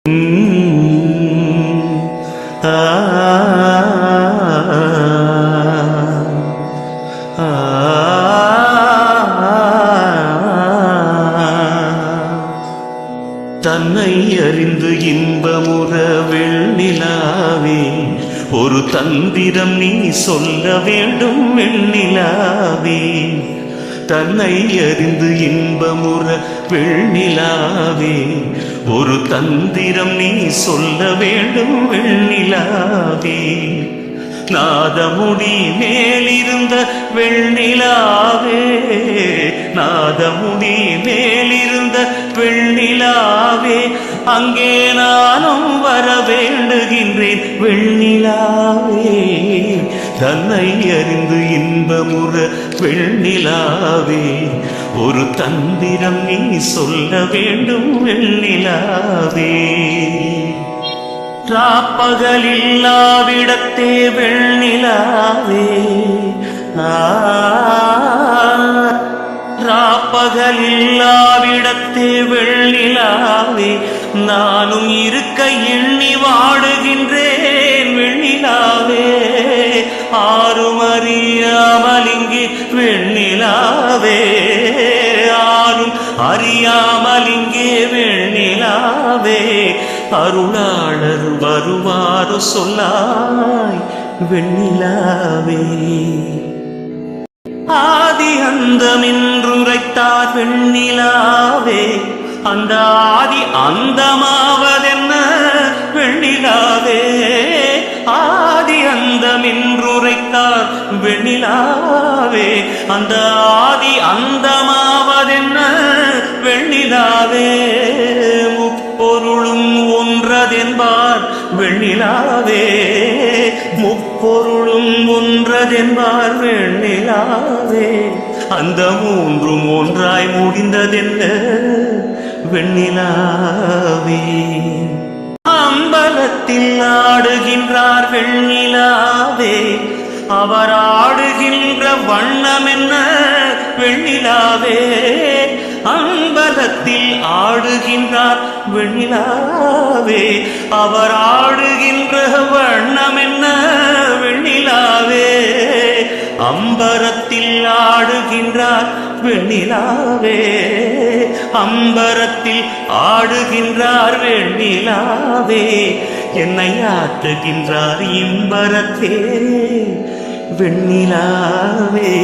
தன்னை அறிந்து இன்பமுற வெண்ணிலாவே ஒரு தந்திரம் நீ சொல்ல வேண்டும் வெண்ணிலாவே. தன்னை அறிந்து இன்பமுற வெண்ணிலாவே ஒரு தந்திரம் நீ சொல்ல வேண்டும் வெண்ணிலாவே. நாதமுடி மேலிருந்த வெண்ணிலாவே, நாதமுடி மேலிருந்த வெண்ணிலாவே, அங்கே நானும் வர வேண்டுகின்றேன் வெண்ணிலாவே. தன்னை அறிந்து இன்பமுற வெண்ணிலாவே ஒரு தந்திரம் நீ சொல்ல வேண்டும் வெண்ணிலாவே. ராப்பகலில்லாவிடத்தே வெண்ணிலாவே, ராப்பகலில்லாவிடத்தே வெண்ணிலாவே, நானும் இருக்க எண்ணி வாடுகின்றேன் வெண்ணிலாவே. ஆரும் அறியாமல் இங்கே வெண்ணிலாவே, ஆரும் அறியாமல் இங்கே வெண்ணிலாவே. அருளாளர் வருவாரோ சொல்லாய் வெண்ணிலாவே. ஆதி அந்தமென்றுரைத்தார் வெண்ணிலாவே, அந்த ஆதி அந்தமாவதென்ன வெண்ணிலாவே. ஆதி அந்தமென்றுரைத்தார் வெண்ணிலாவே, அந்த ஆதி அந்தமாவதென்ன வெண்ணிலாவே. முப்பொருளும் ஒன்றதென்பார் வெண்ணிலாவே, முப்பொருளும் ஒன்றதென்பார் வெண்ணிலாவே. அந்த மூன்றும் ஒன்றாய் முடிந்ததென்ன வெண்ணிலாவே. அம்பலத்தில் ஆடுகின்றார் வெண்ணிலாவே, அவர் ஆடுகின்ற வண்ணம் என்ன வெண்ணிலாவே. அம்பலத்தில் ஆடுகின்றார் வெண்ணிலாவே, அவர் ஆடுகின்ற வண்ணம் என்ன வெண்ணிலாவே. அம்பரத்தில் ஆடுகின்றார் வெண்ணிலாவே, அம்பரத்தில் ஆடுகின்றார் வெண்ணிலாவே. என்னை ஆற்றுகின்றார் இம்பரத்தே வெண்ணிலாவே.